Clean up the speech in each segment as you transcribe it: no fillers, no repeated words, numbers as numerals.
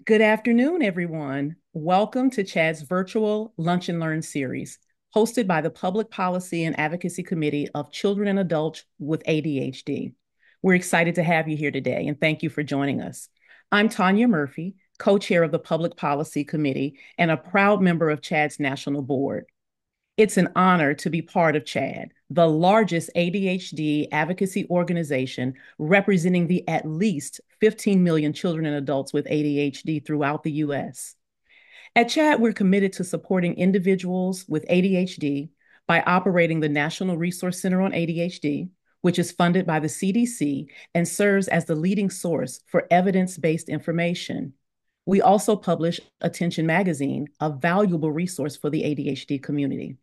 Good afternoon, everyone. Welcome to CHADD's virtual Lunch and Learn series, hosted by the Public Policy and Advocacy Committee of Children and Adults with ADHD. We're excited to have you here today, and thank you for joining us. I'm Tanya Murphy, co-chair of the Public Policy Committee and a proud member of CHADD's National Board. It's an honor to be part of CHADD, the largest ADHD advocacy organization representing the at least 15 million children and adults with ADHD throughout the US. At CHADD, we're committed to supporting individuals with ADHD by operating the National Resource Center on ADHD, which is funded by the CDC and serves as the leading source for evidence-based information. We also publish Attention Magazine, a valuable resource for the ADHD community.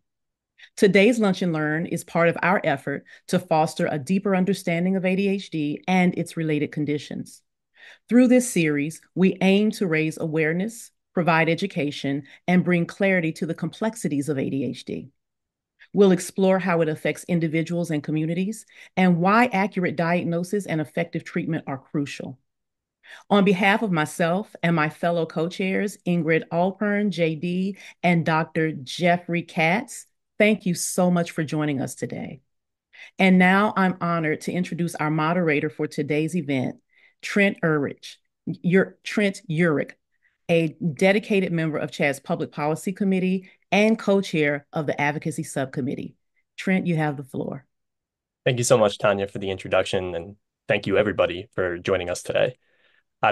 Today's Lunch and Learn is part of our effort to foster a deeper understanding of ADHD and its related conditions. Through this series, we aim to raise awareness, provide education, and bring clarity to the complexities of ADHD. We'll explore how it affects individuals and communities and why accurate diagnosis and effective treatment are crucial. On behalf of myself and my fellow co-chairs, Ingrid Alpern, JD, and Dr. Jeffrey Katz, thank you so much for joining us today. And now I'm honored to introduce our moderator for today's event, Trent Urich, a dedicated member of CHADD's Public Policy Committee and co-chair of the Advocacy Subcommittee. Trent, you have the floor. Thank you so much, Tanya, for the introduction, and thank you, everybody, for joining us today.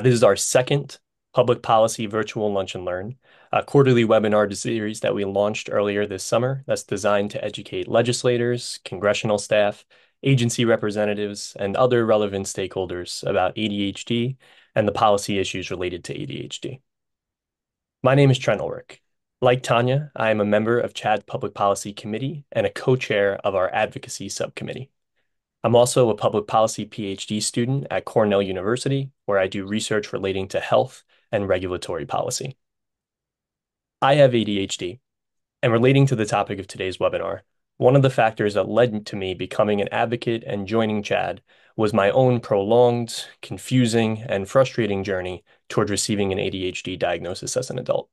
This is our second Public Policy Virtual Lunch and Learn, a quarterly webinar series that we launched earlier this summer that's designed to educate legislators, congressional staff, agency representatives, and other relevant stakeholders about ADHD and the policy issues related to ADHD. My name is Trent Ulrich. Like Tanya, I am a member of CHADD Public Policy Committee and a co-chair of our Advocacy Subcommittee. I'm also a public policy PhD student at Cornell University, where I do research relating to health and regulatory policy. I have ADHD, and relating to the topic of today's webinar, one of the factors that led to me becoming an advocate and joining CHADD was my own prolonged, confusing, and frustrating journey toward receiving an ADHD diagnosis as an adult.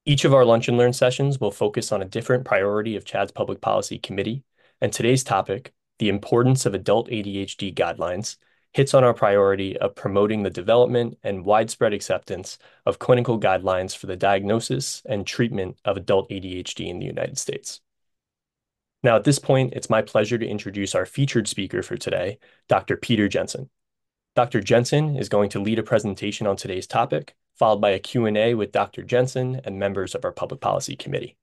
Each of our Lunch and Learn sessions will focus on a different priority of CHADD's Public Policy Committee, and today's topic, the importance of adult ADHD guidelines, hits on our priority of promoting the development and widespread acceptance of clinical guidelines for the diagnosis and treatment of adult ADHD in the United States. Now, at this point, it's my pleasure to introduce our featured speaker for today, Dr. Peter Jensen. Dr. Jensen is going to lead a presentation on today's topic, followed by a Q&A with Dr. Jensen and members of our Public Policy Committee.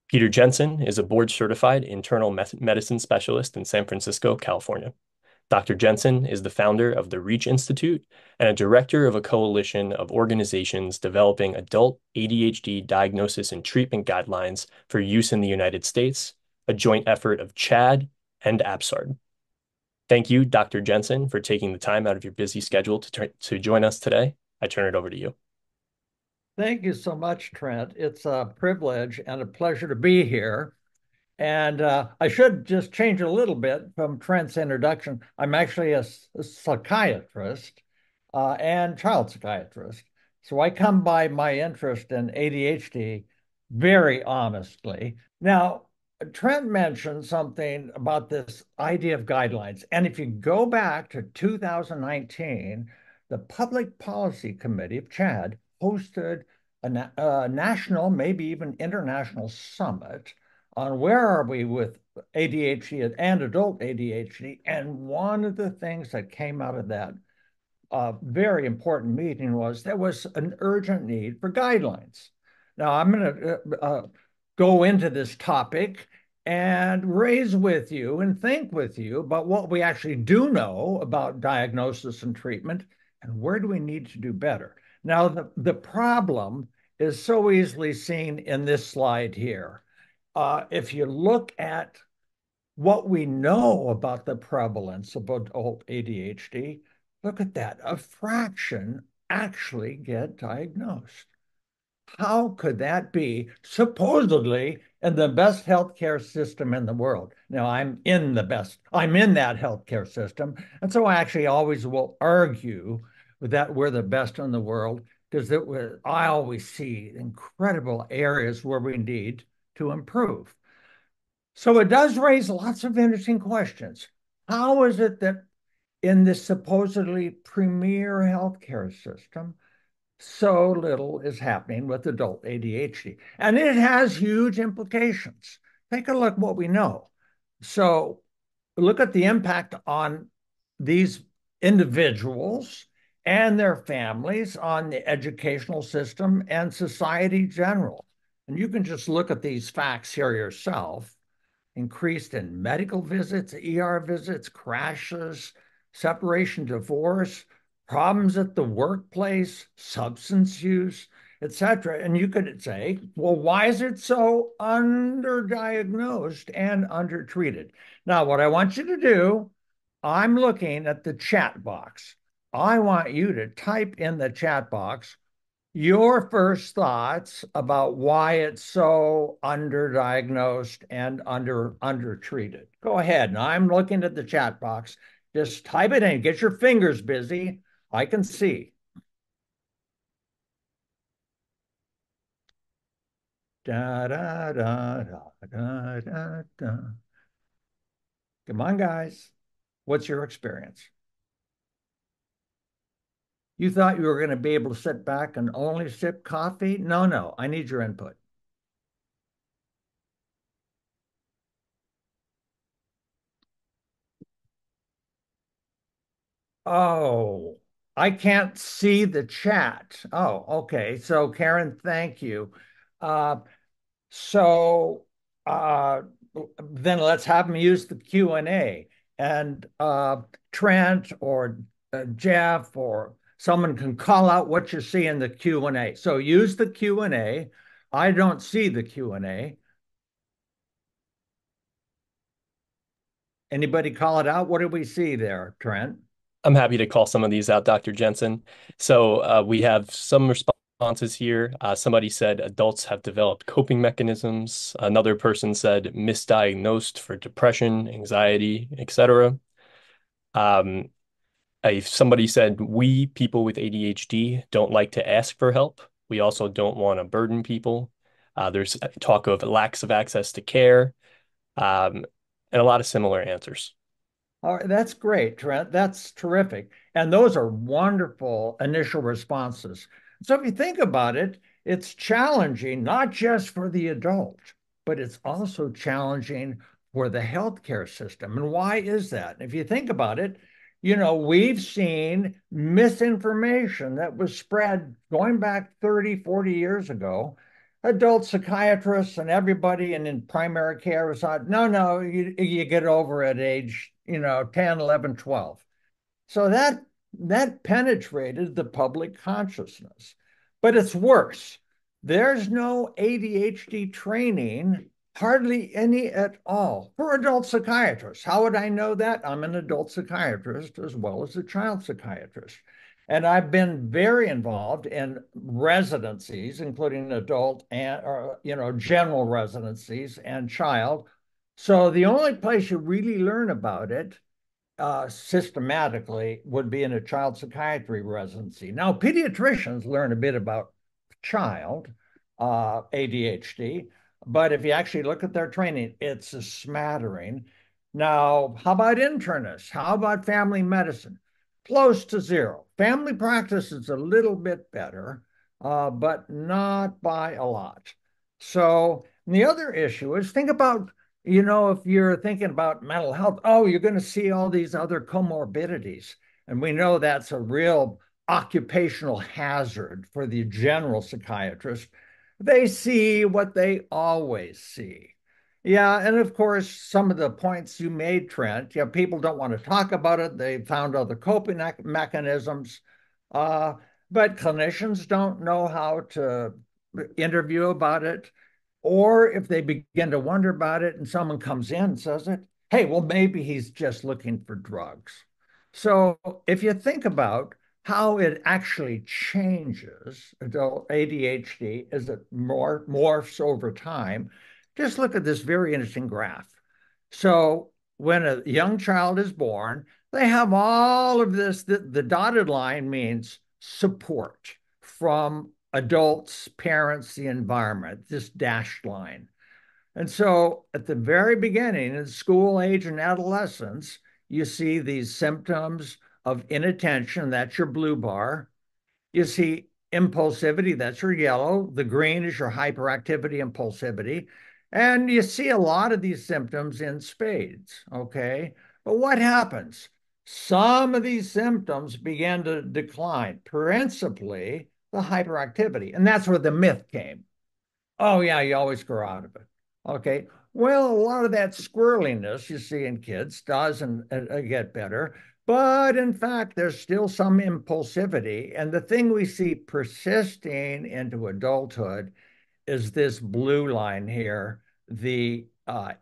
Peter Jensen is a board-certified internal medicine specialist in San Francisco, California. Dr. Jensen is the founder of the REACH Institute and a director of a coalition of organizations developing adult ADHD diagnosis and treatment guidelines for use in the United States, a joint effort of CHADD and APSARD. Thank you, Dr. Jensen, for taking the time out of your busy schedule to join us today. I turn it over to you. Thank you so much, Trent. It's a privilege and a pleasure to be here. And I should just change a little bit from Trent's introduction. I'm actually a psychiatrist and child psychiatrist. So I come by my interest in ADHD very honestly. Now, Trent mentioned something about this idea of guidelines. And if you go back to 2019, the Public Policy Committee of CHADD hosted a national, maybe even international summit on where are we with ADHD and adult ADHD. And one of the things that came out of that very important meeting was there was an urgent need for guidelines. Now, I'm going to go into this topic and raise with you and think with you about what we actually do know about diagnosis and treatment and where do we need to do better. Now, the problem is so easily seen in this slide here. If you look at what we know about the prevalence of adult ADHD, look at that. A fraction actually get diagnosed. How could that be supposedly in the best healthcare system in the world? Now, I'm in that healthcare system. And so I actually always will argue that we're the best in the world, because I always see incredible areas where we need to improve. So it does raise lots of interesting questions. How is it that in this supposedly premier healthcare system, so little is happening with adult ADHD? And it has huge implications. Take a look at what we know. So look at the impact on these individuals and their families, on the educational system and society general. And you can just look at these facts here yourself. Increased in medical visits, ER visits, crashes, separation, divorce, problems at the workplace, substance use, etc. And you could say, well, why is it so underdiagnosed and undertreated? Now, what I want you to do, I'm looking at the chat box. I want you to type in the chat box your first thoughts about why it's so underdiagnosed and undertreated. Go ahead. And I'm looking at the chat box. Just type it in. Get your fingers busy. I can see. Da, da, da, da, da, da, da. Come on, guys. What's your experience? You thought you were going to be able to sit back and only sip coffee? No, no. I need your input. Oh, I can't see the chat. Oh, okay. So Karen, thank you. Uh, so uh, then let's have them use the Q&A. And Trent or Jeff or someone can call out what you see in the Q&A. So use the Q&A. I don't see the Q&A. Anybody call it out? What do we see there, Trent? I'm happy to call some of these out, Dr. Jensen. So we have some responses here. Somebody said adults have developed coping mechanisms. Another person said misdiagnosed for depression, anxiety, etc. Um, somebody said we people with ADHD don't like to ask for help. We also don't want to burden people. There's talk of lacks of access to care, and a lot of similar answers. All right, that's great, Trent. That's terrific. And those are wonderful initial responses. So if you think about it, it's challenging not just for the adult, but it's also challenging for the healthcare system. And why is that? If you think about it, we've seen misinformation that was spread going back 30, 40 years ago. Adult psychiatrists and everybody in primary care was thought, no, you get over at age 10, 11, 12. So that penetrated the public consciousness. But it's worse. There's no ADHD training, hardly any at all, for adult psychiatrists. How would I know that? I'm an adult psychiatrist as well as a child psychiatrist. And I've been very involved in residencies, including adult and general residencies and child. So the only place you really learn about it systematically would be in a child psychiatry residency. Now, pediatricians learn a bit about child ADHD, but if you actually look at their training, it's a smattering. Now, how about internists? How about family medicine? Close to zero. Family practice is a little bit better, but not by a lot. So the other issue is think about if you're thinking about mental health, oh, you're going to see all these other comorbidities. And we know that's a real occupational hazard for the general psychiatrist. They see what they always see. Yeah, and of course, some of the points you made, Trent, people don't want to talk about it. They found other coping mechanisms, uh, but clinicians don't know how to interview about it. Or if they begin to wonder about it and someone comes in and says it, hey, well, maybe he's just looking for drugs. So if you think about how it actually changes adult ADHD as it morphs over time, just look at this very interesting graph. So when a young child is born, they have all of this. The dotted line means support from adults, parents, the environment, this dashed line. And so at the very beginning, in school age and adolescence, you see these symptoms of inattention. That's your blue bar. You see impulsivity, that's your yellow. The green is your hyperactivity, impulsivity. And you see a lot of these symptoms in spades, okay? But what happens? Some of these symptoms begin to decline, principally the hyperactivity. And that's where the myth came. Oh, yeah, you always grow out of it. Okay. Well, a lot of that squirreliness you see in kids doesn't get better. But in fact, there's still some impulsivity. And the thing we see persisting into adulthood is this blue line here, the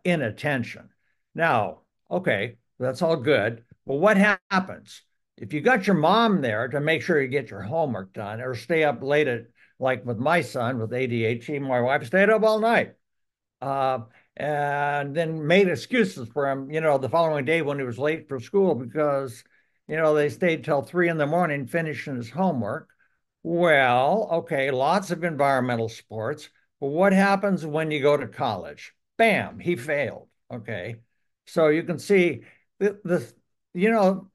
inattention. Now, okay, that's all good. Well, what happens? If you got your mom there to make sure you get your homework done or stay up late at, like with my son with ADHD, my wife stayed up all night uh, and then made excuses for him, the following day when he was late for school because, they stayed till 3 in the morning finishing his homework. Well, okay, lots of environmental sports. But what happens when you go to college? Bam, he failed. Okay. So you can see the you know,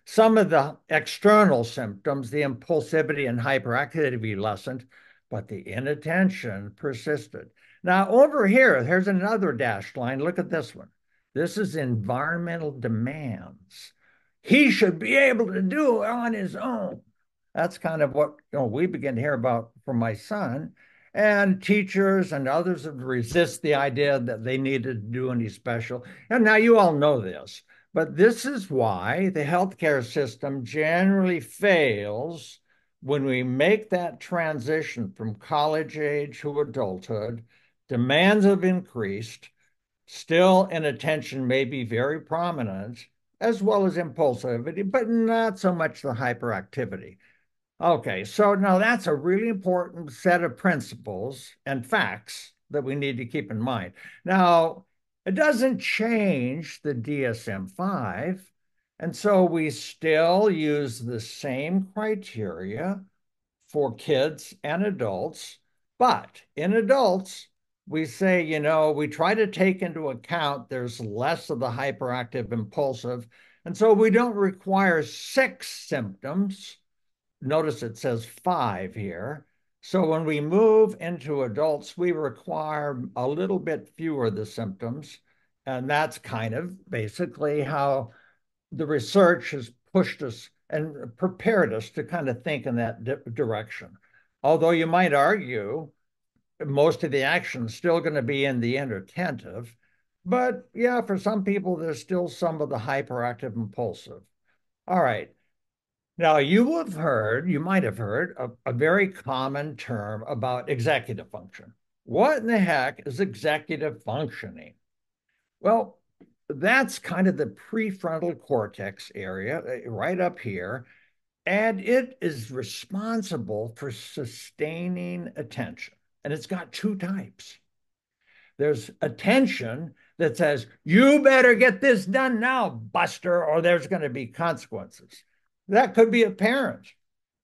some of the external symptoms, the impulsivity and hyperactivity lessened, but the inattention persisted. Now, over here, here's another dashed line. Look at this one. This is environmental demands. He should be able to do it on his own. That's kind of what we begin to hear about from my son. And teachers and others have resist the idea that they needed to do any special. And now you all know this, but this is why the healthcare system generally fails when we make that transition from college age to adulthood. Demands have increased. Still, inattention may be very prominent, as well as impulsivity, but not so much the hyperactivity. Okay, so now that's a really important set of principles and facts that we need to keep in mind. Now, it doesn't change the DSM-5, and so we still use the same criteria for kids and adults, but in adults, we say, we try to take into account there's less of the hyperactive impulsive, and so we don't require 6 symptoms. Notice it says 5 here. So when we move into adults, we require a little bit fewer of the symptoms. And that's kind of basically how the research has pushed us and prepared us to kind of think in that direction. Although you might argue most of the action is still going to be in the inattentive. But yeah, for some people, there's still some of the hyperactive impulsive. All right. Now, you might have heard a very common term about executive function. What in the heck is executive functioning? Well, that's kind of the prefrontal cortex area right up here, and it is responsible for sustaining attention. And it's got 2 types. There's attention that says, you better get this done now, Buster, or there's going to be consequences. That could be a parent.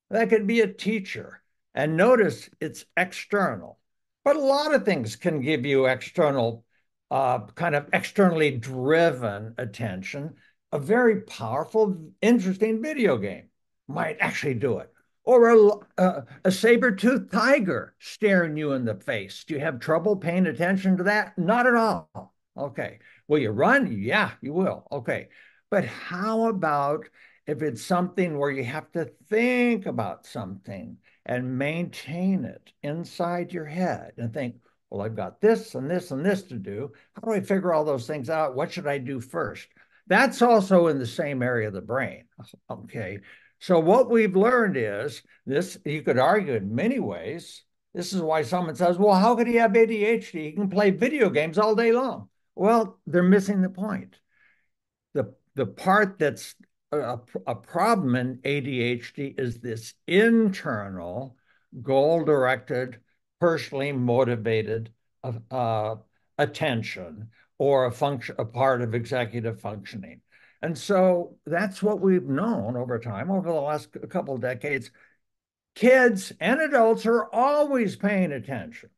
That could be a teacher. And notice it's external. But a lot of things can give you external, kind of externally driven attention. A very powerful, interesting video game might actually do it. Or a saber-toothed tiger staring you in the face. Do you have trouble paying attention to that? Not at all. Okay. Will you run? Yeah, you will. Okay. But how about if it's something where you have to think about something and maintain it inside your head and think, well, I've got this and this and this to do. How do I figure all those things out? What should I do first? That's also in the same area of the brain. Okay. So what we've learned is this, you could argue in many ways. This is why someone says, well, how could he have ADHD? He can play video games all day long. Well, they're missing the point. The part that's a problem in ADHD is this internal, goal-directed, personally motivated attention, or a part of executive functioning. And so that's what we've known over time, over the last couple of decades. Kids and adults are always paying attention.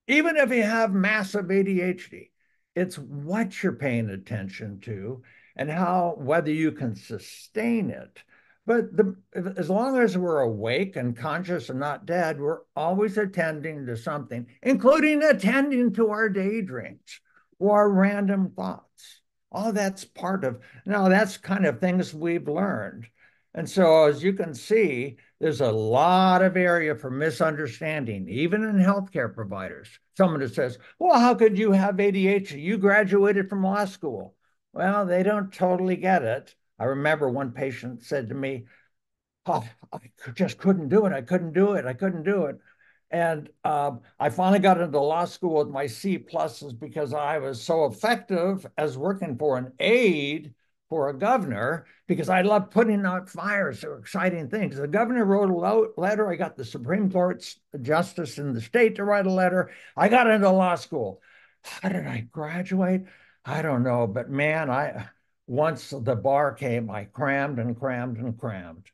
Even if you have massive ADHD, it's what you're paying attention to and how, whether you can sustain it. But as long as we're awake and conscious and not dead, we're always attending to something, including attending to our daydreams or our random thoughts. All that's part of, now that's kind of things we've learned. And so, as you can see, there's a lot of area for misunderstanding, even in healthcare providers. Someone who says, well, how could you have ADHD? You graduated from law school. Well, they don't totally get it. I remember one patient said to me, oh, I just couldn't do it. I couldn't do it. I couldn't do it. And I finally got into law school with my C pluses because I was so effective as working for an aide for a governor because I love putting out fires. So exciting things. The governor wrote a letter. I got the Supreme Court's justice in the state to write a letter. I got into law school. How did I graduate? I don't know. But man, once the bar came, I crammed and crammed and crammed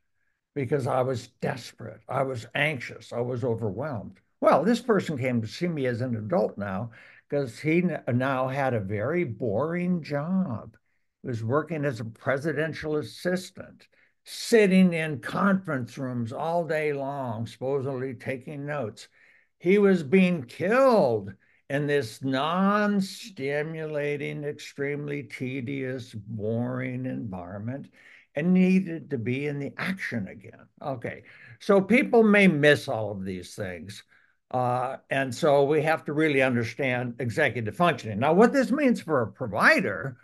because I was desperate. I was anxious. I was overwhelmed. Well, this person came to see me as an adult now because he now had a very boring job. He was working as a presidential assistant, sitting in conference rooms all day long, supposedly taking notes. He was being killed in this non-stimulating, extremely tedious, boring environment and needed to be in the action again. Okay, so people may miss all of these things. And so we have to really understand executive functioning. Now, what this means for a provider,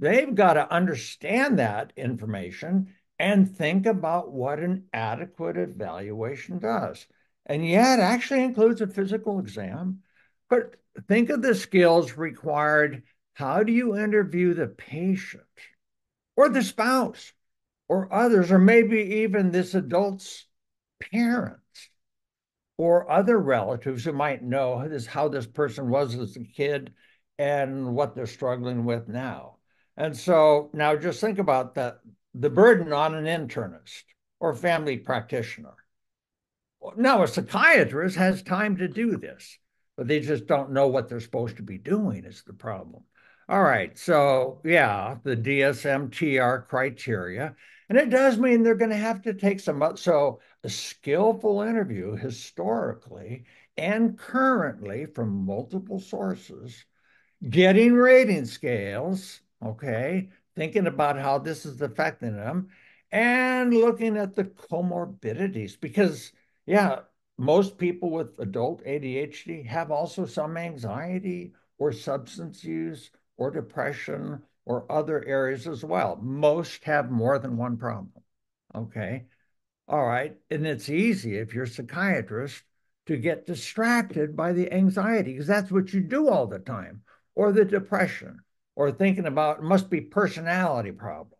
they've got to understand that information and think about what an adequate evaluation does. And yeah, it actually includes a physical exam, but think of the skills required. How do you interview the patient or the spouse or others, or maybe even this adult's parents or other relatives who might know how this person was as a kid and what they're struggling with now? And so now just think about the burden on an internist or family practitioner. Now, a psychiatrist has time to do this, but they just don't know what they're supposed to be doing is the problem. All right, so yeah, the DSM-TR criteria, and it does mean they're going to have to take so a skillful interview historically and currently from multiple sources, getting rating scales, okay, thinking about how this is affecting them, and looking at the comorbidities because, yeah, most people with adult ADHD have also some anxiety or substance use or depression or other areas as well. Most have more than one problem. Okay. All right. And it's easy if you're a psychiatrist to get distracted by the anxiety because that's what you do all the time, or the depression, or thinking about it must be personality problems,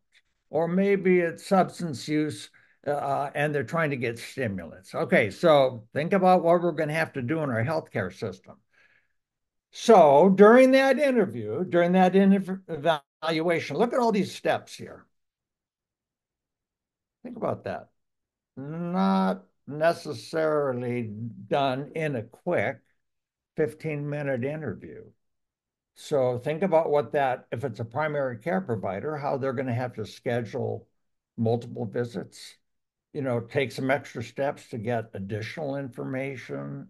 or maybe it's substance use and they're trying to get stimulants. Okay. So think about what we're going to have to do in our healthcare system. So during that interview, during that evaluation, look at all these steps here. Think about that. Not necessarily done in a quick 15-minute interview. So think about what that, if it's a primary care provider, how they're going to have to schedule multiple visits, take some extra steps to get additional information,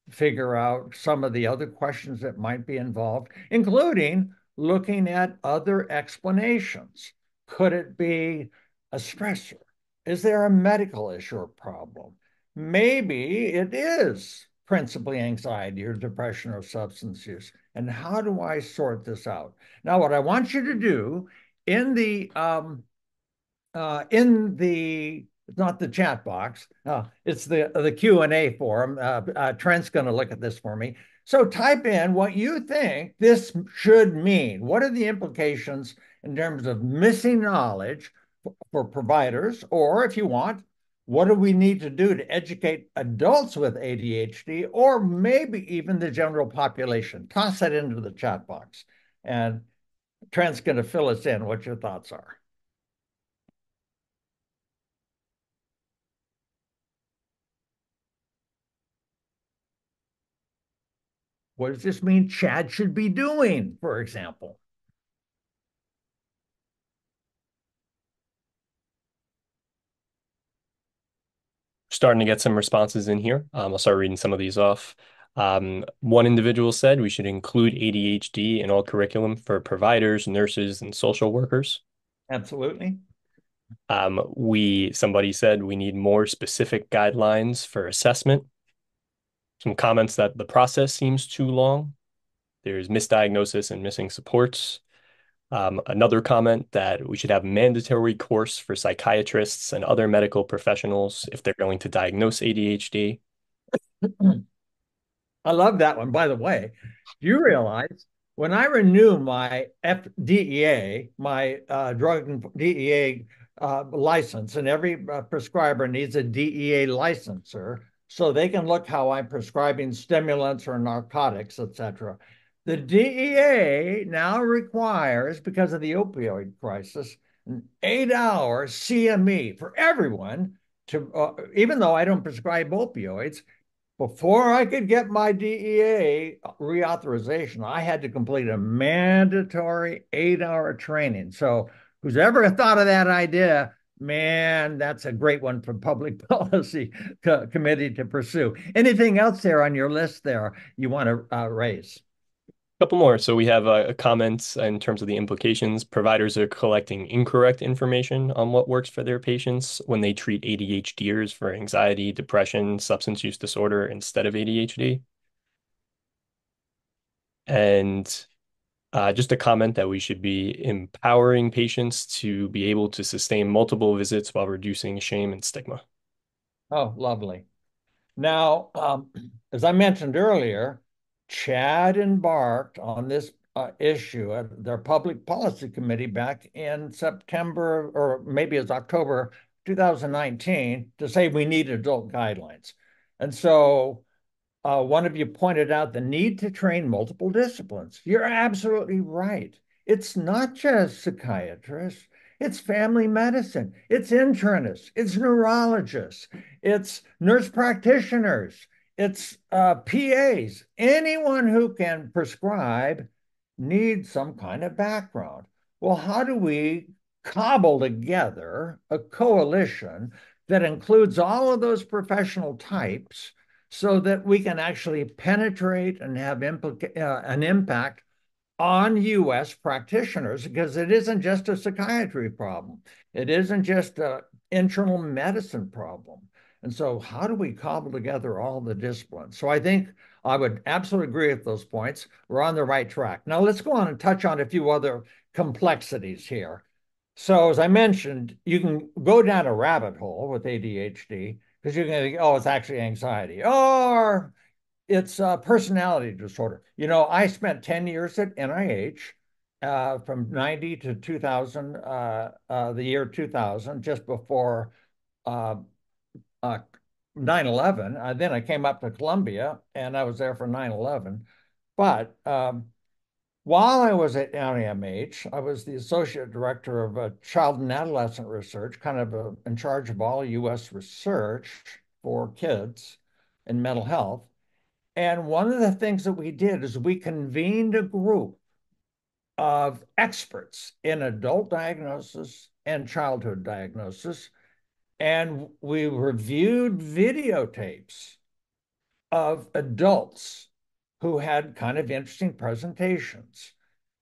figure out some of the other questions that might be involved, including looking at other explanations. Could it be a stressor? Is there a medical issue or problem? Maybe it is principally anxiety or depression or substance use. And how do I sort this out? Now, what I want you to do in the it's not the chat box. It's the Q&A forum. Trent's going to look at this for me. So type in what you think this should mean. What are the implications in terms of missing knowledge for providers? Or if you want, what do we need to do to educate adults with ADHD or maybe even the general population? Toss that into the chat box. And Trent's going to fill us in what your thoughts are. What does this mean CHADD should be doing, for example? Starting to get some responses in here. I'll start reading some of these off. One individual said we should include ADHD in all curriculum for providers, nurses, and social workers. Absolutely. Somebody said we need more specific guidelines for assessment. Some comments that the process seems too long. There's misdiagnosis and missing supports. Another comment that we should have mandatory course for psychiatrists and other medical professionals if they're going to diagnose ADHD. I love that one. By the way, do you realize when I renew my DEA, my drug DEA license, and every prescriber needs a DEA licensor so they can look how I'm prescribing stimulants or narcotics, etc. The DEA now requires, because of the opioid crisis, an 8-hour CME for everyone to, even though I don't prescribe opioids, before I could get my DEA reauthorization, I had to complete a mandatory 8-hour training. So, who's ever thought of that idea, man, that's a great one for public policy committee to pursue. Anything else there on your list there you want to raise? Couple more. So we have a comment in terms of the implications. Providers are collecting incorrect information on what works for their patients when they treat ADHDers for anxiety, depression, substance use disorder instead of ADHD. And just a comment that we should be empowering patients to be able to sustain multiple visits while reducing shame and stigma. Oh, lovely. Now, as I mentioned earlier, CHADD embarked on this issue at their public policy committee back in September, or maybe it's October 2019, to say we need adult guidelines. And so one of you pointed out the need to train multiple disciplines. You're absolutely right. It's not just psychiatrists, it's family medicine, it's internists, it's neurologists, it's nurse practitioners, it's PAs. Anyone who can prescribe needs some kind of background. Well, how do we cobble together a coalition that includes all of those professional types so that we can actually penetrate and have an impact on US practitioners? Because it isn't just a psychiatry problem. It isn't just an internal medicine problem. And so how do we cobble together all the disciplines? So I think I would absolutely agree with those points. We're on the right track. Now let's go on and touch on a few other complexities here. So as I mentioned, you can go down a rabbit hole with ADHD because you're going to think, oh, it's actually anxiety, or it's a personality disorder. You know, I spent 10 years at NIH from 90 to 2000, the year 2000, just before uh, 9/11. Then I came up to Columbia and I was there for 9/11. But while I was at NIMH, I was the associate director of child and adolescent research, kind of in charge of all US research for kids in mental health. And one of the things that we did is we convened a group of experts in adult diagnosis and childhood diagnosis, and we reviewed videotapes of adults who had kind of interesting presentations.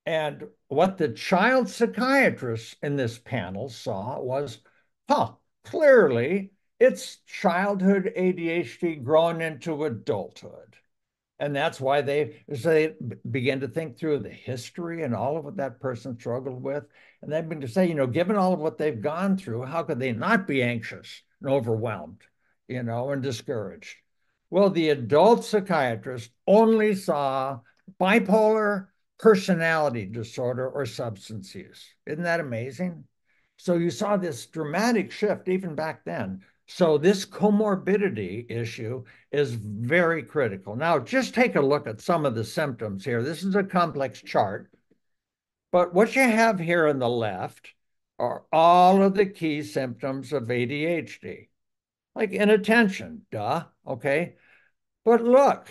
And what the child psychiatrists in this panel saw was, clearly it's childhood ADHD growing into adulthood. And that's why they begin to think through the history and all of what that person struggled with. And they begin to say, given all of what they've gone through, how could they not be anxious and overwhelmed, and discouraged? Well, the adult psychiatrist only saw bipolar personality disorder or substance use. Isn't that amazing? So you saw this dramatic shift even back then. So this comorbidity issue is very critical. Now, just take a look at some of the symptoms here. This is a complex chart. But what you have here on the left are all of the key symptoms of ADHD, like inattention, duh, okay? But look,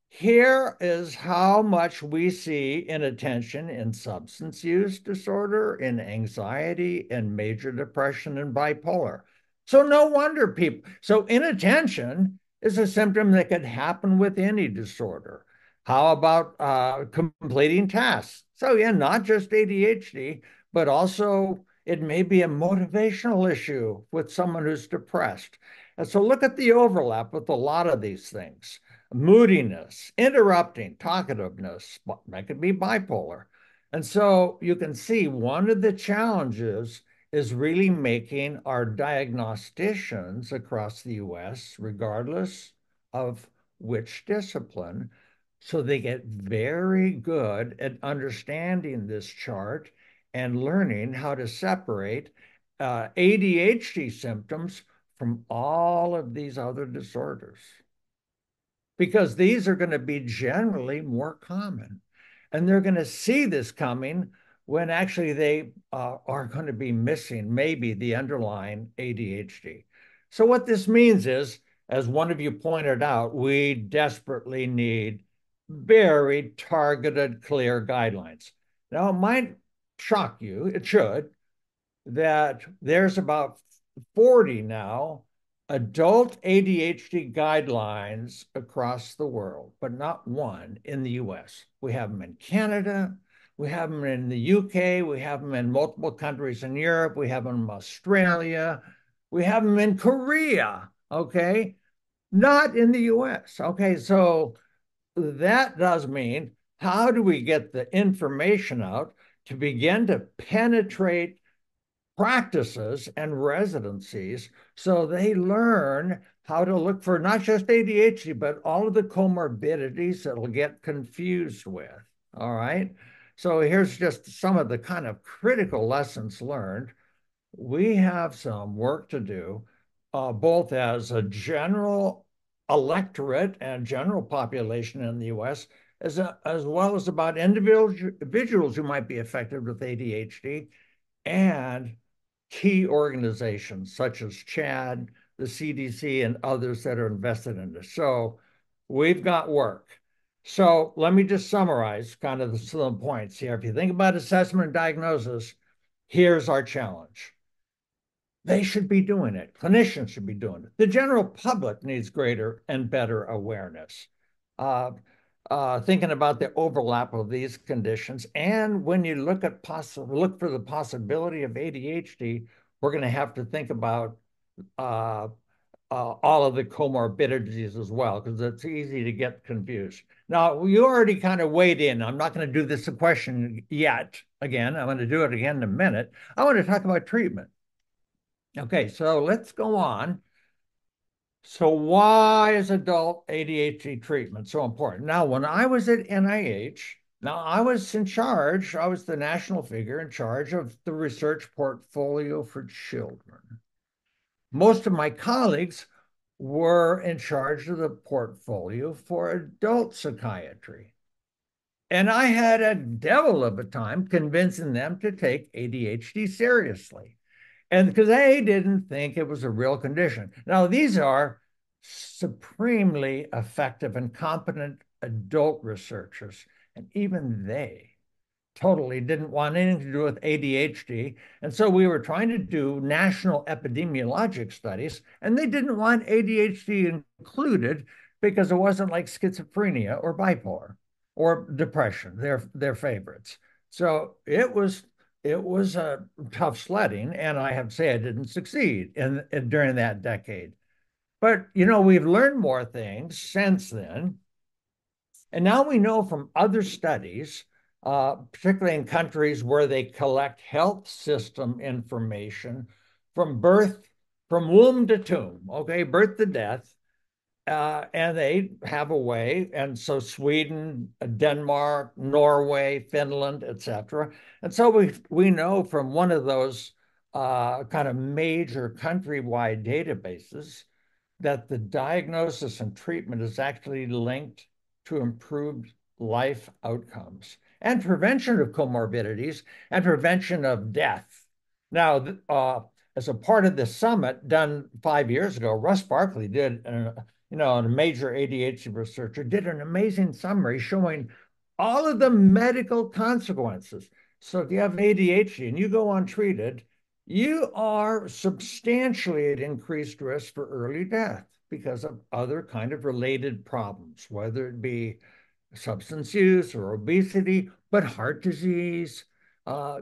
here is how much we see inattention in substance use disorder, in anxiety, in major depression, and bipolar. So no wonder people, so inattention is a symptom that could happen with any disorder. How about completing tasks? So yeah, not just ADHD, but also it may be a motivational issue with someone who's depressed. And so look at the overlap with a lot of these things. Moodiness, interrupting, talkativeness, that could be bipolar. And so you can see one of the challenges is really making our diagnosticians across the US, regardless of which discipline, so they get very good at understanding this chart and learning how to separate ADHD symptoms from all of these other disorders, because these are going to be generally more common. And they're going to see this coming when actually they are going to be missing maybe the underlying ADHD. So, what this means is, as one of you pointed out, we desperately need very targeted, clear guidelines. Now, it might shock you, it should, that there's about 40 now adult ADHD guidelines across the world, but not one in the US. We have them in Canada, we have them in the UK, we have them in multiple countries in Europe, we have them in Australia, we have them in Korea, okay? Not in the US. Okay, so that does mean, how do we get the information out to begin to penetrate practices and residencies so they learn how to look for not just ADHD, but all of the comorbidities that'll get confused with? All right. So here's just some of the kind of critical lessons learned. We have some work to do, both as a general electorate and general population in the US, as well as about individuals who might be affected with ADHD, and key organizations such as CHADD, the CDC, and others that are invested in this. So we've got work. So let me just summarize kind of some points here. If you think about assessment and diagnosis, here's our challenge. They should be doing it. Clinicians should be doing it. The general public needs greater and better awareness. Uh, Thinking about the overlap of these conditions. And when you look for the possibility of ADHD, we're going to have to think about uh, all of the comorbidities as well, because it's easy to get confused. Now, you already kind of weighed in. I'm not going to do this a question yet. Again, I'm going to do it again in a minute. I want to talk about treatment. Okay, so let's go on. So why is adult ADHD treatment so important? Now, when I was at NIH, now I was in charge, I was the national figure in charge of the research portfolio for children. Most of my colleagues were in charge of the portfolio for adult psychiatry. And I had a devil of a time convincing them to take ADHD seriously. And because they didn't think it was a real condition. Now, these are supremely effective and competent adult researchers, and even they totally didn't want anything to do with ADHD. And so we were trying to do national epidemiologic studies, and they didn't want ADHD included because it wasn't like schizophrenia or bipolar or depression, their favorites. So it was a tough sledding, and I have to say I didn't succeed during that decade. But we've learned more things since then, and now we know from other studies, particularly in countries where they collect health system information from birth, from womb to tomb, okay, birth to death, and they have a way. And so Sweden, Denmark, Norway, Finland, etc. And so we know from one of those kind of major countrywide databases that the diagnosis and treatment is actually linked to improved life outcomes. and prevention of comorbidities and prevention of death. Now, as a part of the summit done 5 years ago, Russ Barkley did, a major ADHD researcher, did an amazing summary showing all of the medical consequences. So if you have ADHD and you go untreated, you are substantially at increased risk for early death because of other kind of related problems, whether it be substance use or obesity, but heart disease,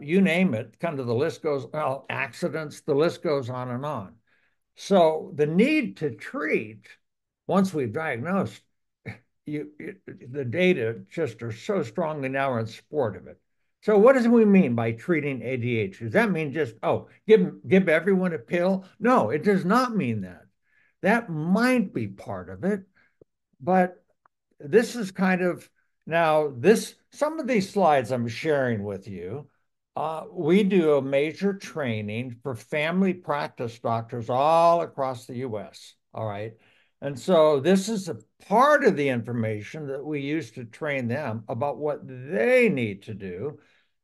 you name it, kind of the list goes, well, accidents, the list goes on and on. So the need to treat, once we've diagnosed, the data just are so strongly now in support of it. So what does we mean by treating ADHD? Does that mean just, give everyone a pill? No, it does not mean that. That might be part of it, but this is kind of now this some of these slides I'm sharing with you. We do a major training for family practice doctors all across the US. All right. And so this is a part of the information that we use to train them about what they need to do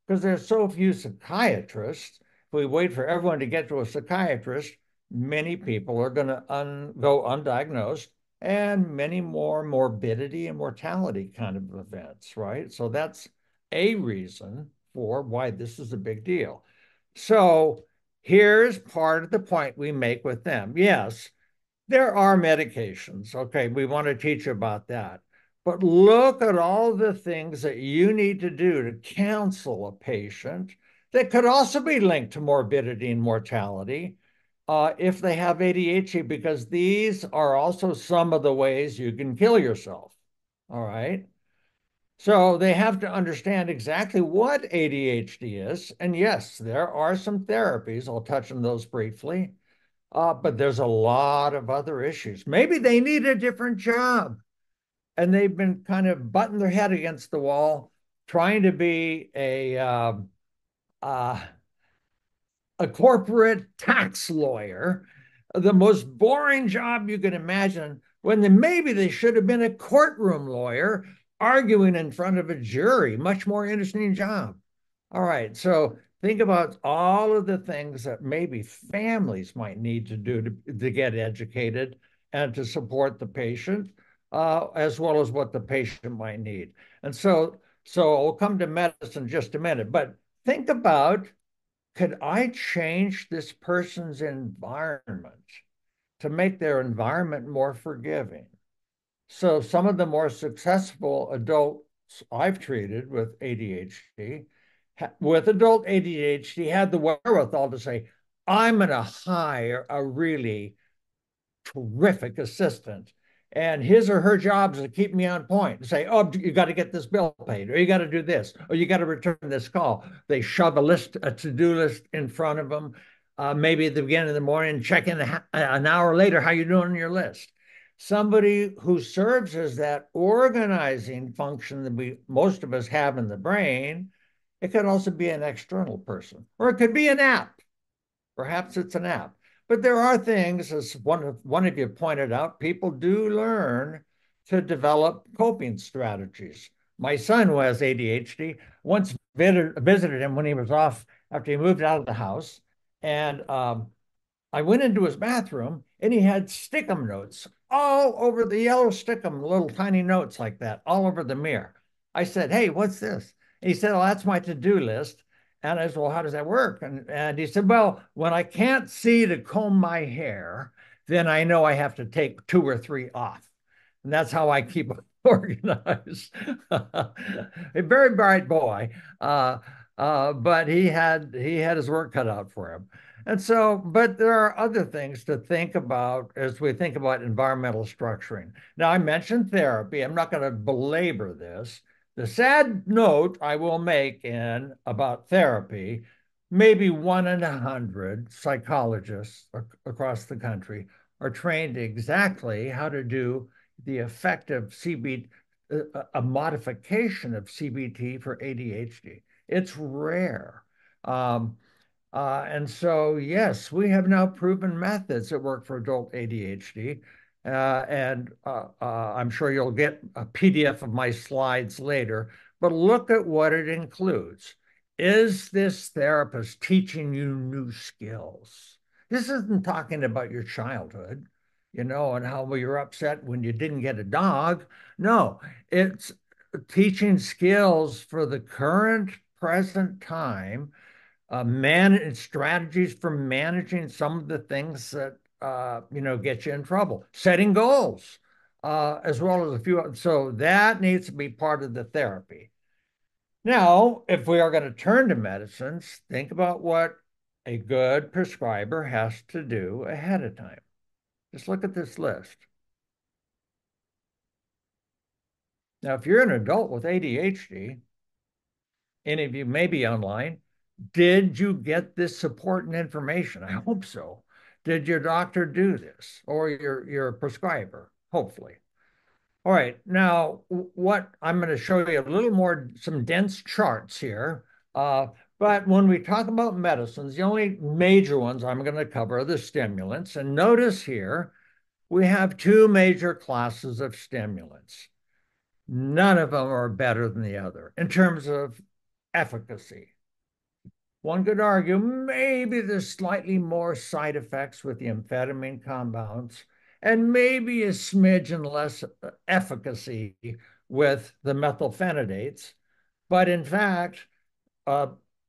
because there's so few psychiatrists. If we wait for everyone to get to a psychiatrist, many people are going to go undiagnosed and many more morbidity and mortality kind of events, right? So that's a reason for why this is a big deal. So here's part of the point we make with them. Yes, there are medications. Okay, we want to teach about that. But look at all the things that you need to do to counsel a patient that could also be linked to morbidity and mortality if they have ADHD, because these are also some of the ways you can kill yourself. All right. So they have to understand exactly what ADHD is. And yes, there are some therapies. I'll touch on those briefly. But there's a lot of other issues. Maybe they need a different job and they've been kind of butting their head against the wall, trying to be a corporate tax lawyer, the most boring job you can imagine, when maybe they should have been a courtroom lawyer arguing in front of a jury. Much more interesting job. All right, so think about all of the things that maybe families might need to do to get educated and to support the patient, as well as what the patient might need. And so we'll come to medicine in just a minute, but think about, could I change this person's environment to make their environment more forgiving? So some of the more successful adults I've treated with ADHD, with adult ADHD, had the wherewithal to say, I'm going to hire a really terrific assistant. And his or her job is to keep me on point, to say, oh, you got to get this bill paid, or you got to do this, or you got to return this call. They shove a to-do list in front of them. Maybe at the beginning of the morning, check in an hour later, how you doing on your list? Somebody who serves as that organizing function that most of us have in the brain. It could also be an external person, or it could be an app. Perhaps it's an app. But there are things, as one of you pointed out, people do learn to develop coping strategies. My son, who has ADHD, once visited him when he was off after he moved out of the house. And I went into his bathroom and he had stickum notes all over the yellow stickum, little tiny notes like that, all over the mirror. I said, hey, what's this? And he said, well, that's my to-do list. And I said, well, how does that work? And he said, well, when I can't see to comb my hair, then I know I have to take 2 or 3 off. And that's how I keep organized. A very bright boy, but he had his work cut out for him. And so, but there are other things to think about as we think about environmental structuring. Now, I mentioned therapy. I'm not going to belabor this. The sad note I will make in about therapy, maybe 1 in 100 psychologists across the country are trained exactly how to do the effective CBT, a modification of CBT for ADHD. It's rare. And so, yes, we have now proven methods that work for adult ADHD. And I'm sure you'll get a PDF of my slides later. but look at what it includes. Is this therapist teaching you new skills? This isn't talking about your childhood, and how you're upset when you didn't get a dog. No, it's teaching skills for the current present time, strategies for managing some of the things that get you in trouble, setting goals, as well as a few. So that needs to be part of the therapy. Now, if we are going to turn to medicines, think about what a good prescriber has to do ahead of time. Just look at this list. Now, if you're an adult with ADHD, any of you may be online, did you get this support and information? I hope so. Did your doctor do this or your prescriber? Hopefully. All right. Now, what I'm going to show you a little more, some dense charts here. But when we talk about medicines, the only major ones I'm going to cover are the stimulants. And notice here, we have two major classes of stimulants. None of them are better than the other in terms of efficacy. One could argue maybe there's slightly more side effects with the amphetamine compounds and maybe a smidgen less efficacy with the methylphenidates. But in fact, uh,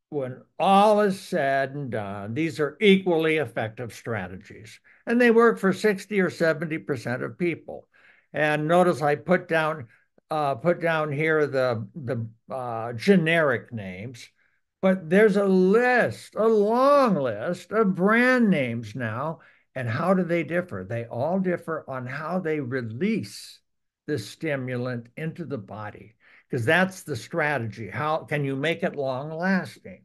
when all is said and done, these are equally effective strategies, and they work for 60 or 70% of people. And notice I put down here the generic names, but there's a list, a long list of brand names now. And how do they differ? They all differ on how they release the stimulant into the body, because that's the strategy. How can you make it long lasting?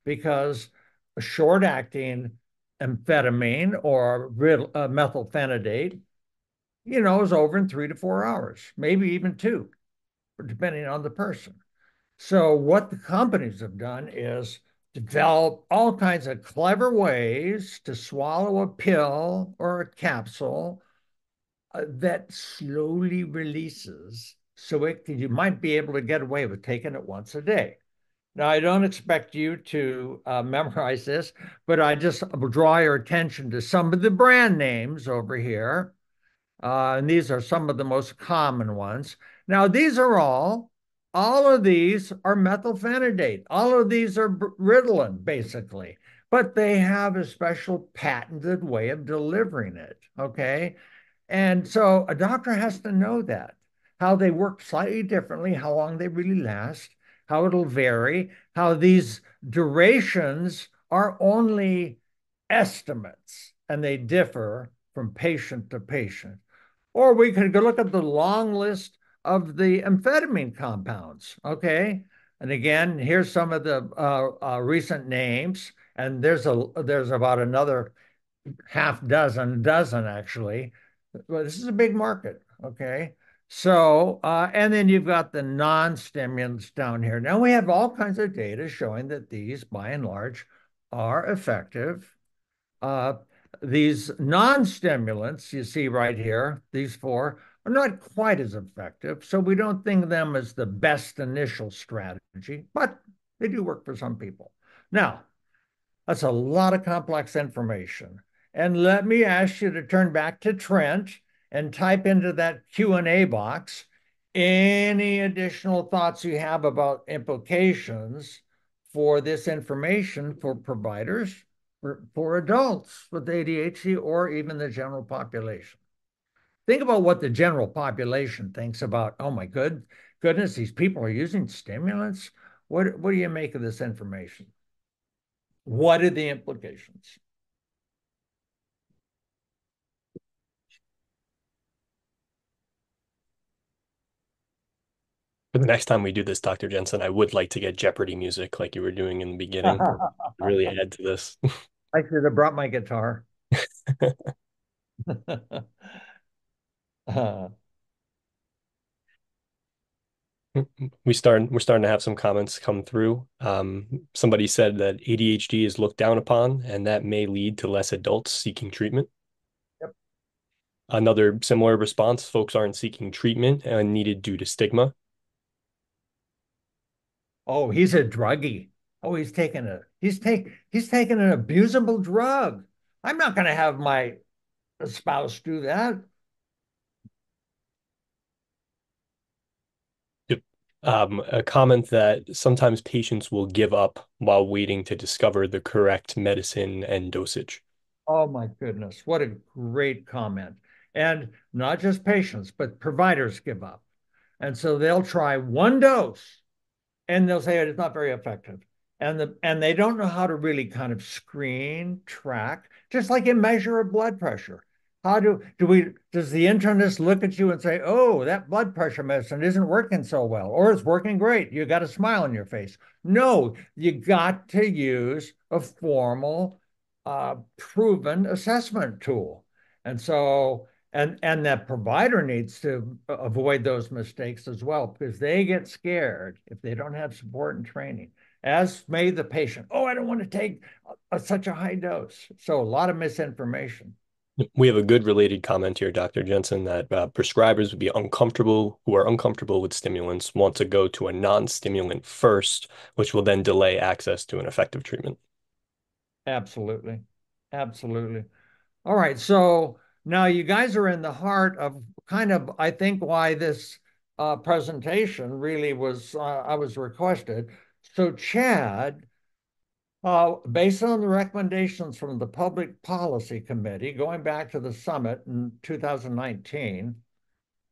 Because a short acting amphetamine or methylphenidate, is over in 3 to 4 hours, maybe even two, depending on the person. So what the companies have done is develop all kinds of clever ways to swallow a pill or a capsule that slowly releases, so you might be able to get away with taking it once a day. Now, I don't expect you to memorize this, but I just will draw your attention to some of the brand names over here. And these are some of the most common ones. Now, all of these are methylphenidate. All of these are Ritalin, basically, but they have a special patented way of delivering it. Okay. And so a doctor has to know that, how they work slightly differently, how long they really last, how it'll vary, how these durations are only estimates and they differ from patient to patient. Or we could go look at the long list of the amphetamine compounds. Okay. And again, here's some of the recent names. And there's about another dozen actually. Well, this is a big market. Okay. So, and then you've got the non-stimulants down here. Now we have all kinds of data showing that these, by and large, are effective. Uh, these non-stimulants you see right here, these four, are not quite as effective. So we don't think of them as the best initial strategy, but they do work for some people. Now, that's a lot of complex information. And let me ask you to turn back to Trent and type into that Q&A box any additional thoughts you have about implications for this information for providers, for adults with ADHD, or even the general population. Think about what the general population thinks about, oh my goodness, these people are using stimulants. What do you make of this information? What are the implications? For the next time we do this, Dr. Jensen, I would like to get Jeopardy music like you were doing in the beginning. Really add to this. I should have brought my guitar. We're starting to have some comments come through. Somebody said that ADHD is looked down upon, and that may lead to less adults seeking treatment. Yep. Another similar response, folks aren't seeking treatment and needed due to stigma. Oh, he's a druggie. Oh, he's taking an abusable drug. I'm not going to have my spouse do that. Yep. A comment that sometimes patients will give up while waiting to discover the correct medicine and dosage. Oh my goodness, what a great comment. And not just patients, but providers give up. And so they'll try one dose and they'll say it's not very effective. And they don't know how to really kind of screen, track, just like in measure of blood pressure. How does the internist look at you and say, "Oh, that blood pressure medicine isn't working so well," or "It's working great. You got a smile on your face." No, you got to use a formal, proven assessment tool. And so and that provider needs to avoid those mistakes as well because they get scared if they don't have support and training, as may the patient. Oh, I don't want to take such a high dose. So a lot of misinformation. We have a good related comment here, Dr. Jensen, that prescribers would be uncomfortable, who are uncomfortable with stimulants, want to go to a non-stimulant first, which will then delay access to an effective treatment. Absolutely. Absolutely. All right. So now you guys are in the heart of kind of, I think, why this presentation really I was requested. So, Chad, based on the recommendations from the Public Policy Committee, going back to the summit in 2019,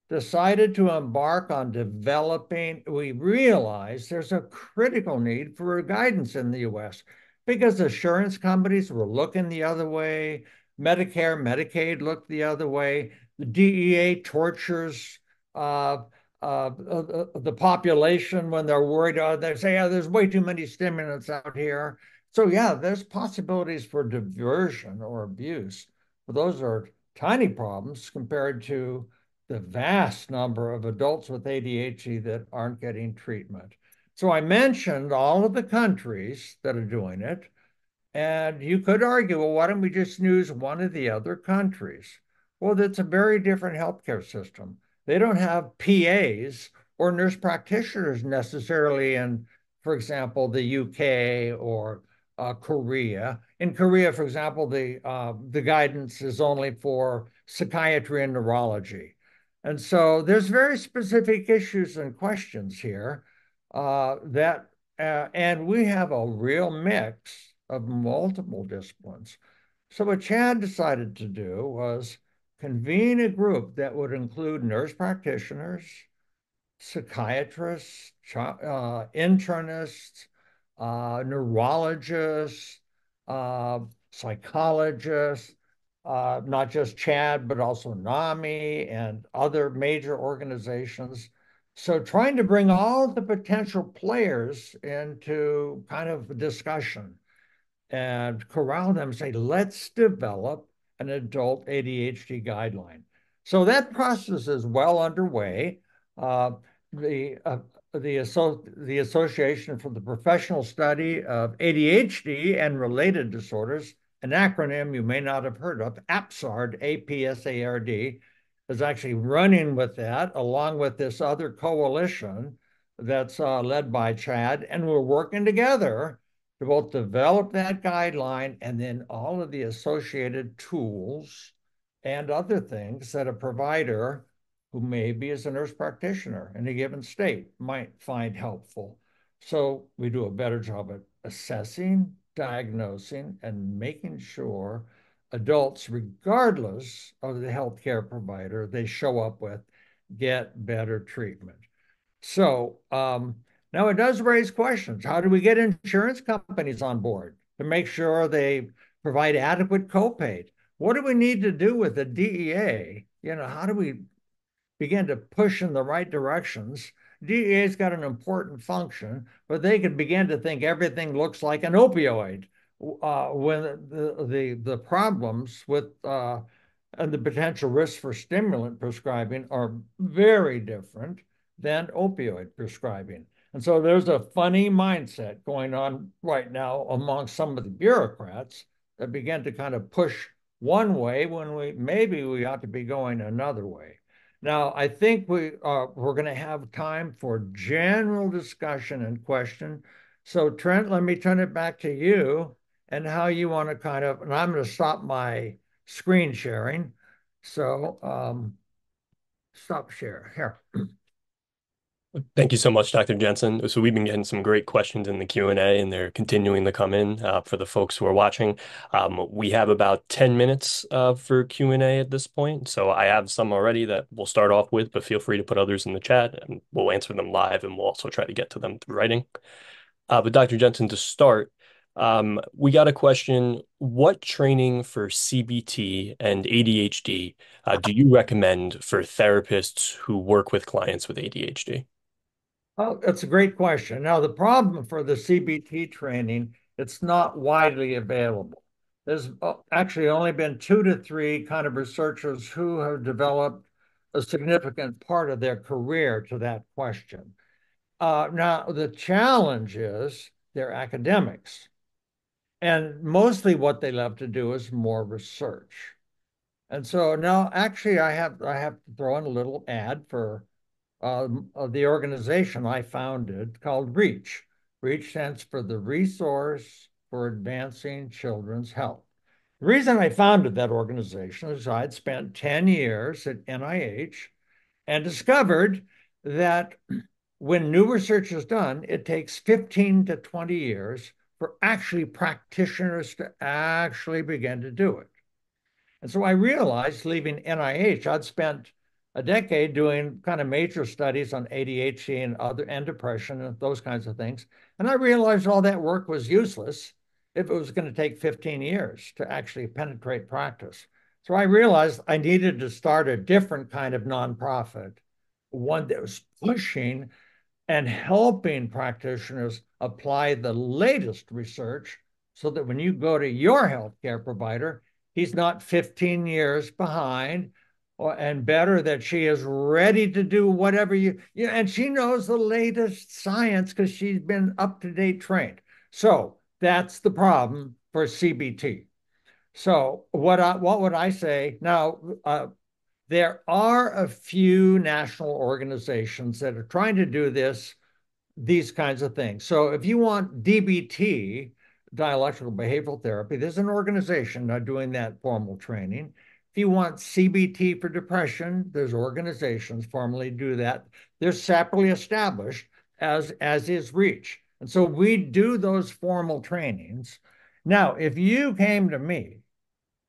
decided to embark on developing. We realize there's a critical need for guidance in the US because insurance companies were looking the other way. Medicare, Medicaid looked the other way. The DEA tortures uh, the population when they're worried. They say, "Oh, there's way too many stimulants out here." So, yeah, there's possibilities for diversion or abuse. But those are tiny problems compared to the vast number of adults with ADHD that aren't getting treatment. So I mentioned all of the countries that are doing it. And you could argue, well, why don't we just use one of the other countries? Well, that's a very different healthcare system. They don't have PAs or nurse practitioners necessarily in, for example, the UK or Korea. In Korea, for example, the guidance is only for psychiatry and neurology. And so there's very specific issues and questions here and we have a real mix of multiple disciplines. So what Chad decided to do was convene a group that would include nurse practitioners, psychiatrists, internists, neurologists, uh, psychologists, not just CHADD, but also NAMI and other major organizations. So trying to bring all the potential players into kind of a discussion and corral them, say, let's develop an adult ADHD guideline. So that process is well underway. Uh, the uh, the Association for the Professional Study of ADHD and Related Disorders, an acronym you may not have heard of, APSARD, APSARD, is actually running with that, along with this other coalition that's led by Chad, and we're working together to both develop that guideline and then all of the associated tools and other things that a provider who maybe is a nurse practitioner in a given state might find helpful. So we do a better job at assessing, diagnosing, and making sure adults, regardless of the healthcare provider they show up with, get better treatment. So now it does raise questions. How do we get insurance companies on board to make sure they provide adequate copay? What do we need to do with the DEA? How do we begin to push in the right directions? DEA's got an important function, but they could begin to think everything looks like an opioid when the problems with and the potential risks for stimulant prescribing are very different than opioid prescribing. And so there's a funny mindset going on right now among some of the bureaucrats that begin to kind of push one way when we ought to be going another way. Now, I think we're going to have time for general discussion and question. So, Trent, let me turn it back to you and how you want to kind of, and I'm going to stop my screen sharing. So, stop share here. Thank you so much, Dr. Jensen. So we've been getting some great questions in the Q&A, and they're continuing to come in for the folks who are watching. We have about 10 minutes for Q&A at this point. So I have some already that we'll start off with, but feel free to put others in the chat, and we'll answer them live, and we'll also try to get to them through writing. But Dr. Jensen, to start, we got a question. What training for CBT and ADHD do you recommend for therapists who work with clients with ADHD? Oh, that's a great question. Now, the problem for the CBT training, it's not widely available. There's actually only been 2 to 3 kind of researchers who have developed a significant part of their career to that question. Now, the challenge is they're academics, and mostly what they love to do is more research. And so now, actually, I have to throw in a little ad for of the organization I founded called REACH. REACH stands for the Resource for Advancing Children's Health. The reason I founded that organization is I'd spent 10 years at NIH and discovered that when new research is done, it takes 15 to 20 years for actually practitioners to actually begin to do it. And so I realized leaving NIH, I'd spent a decade doing kind of major studies on ADHD and depression and those kinds of things. And I realized all that work was useless if it was going to take 15 years to actually penetrate practice. So I realized I needed to start a different kind of nonprofit, one that was pushing and helping practitioners apply the latest research so that when you go to your healthcare provider, he's not 15 years behind, and better that she is ready to do whatever and she knows the latest science because she's been up to date trained. So that's the problem for CBT. So what would I say now? There are a few national organizations that are trying to do these kinds of things. So if you want DBT, dialectical behavioral therapy, there's an organization now doing that formal training. If you want CBT for depression, there's organizations formally do that. They're separately established as is REACH. And so we do those formal trainings. Now, if you came to me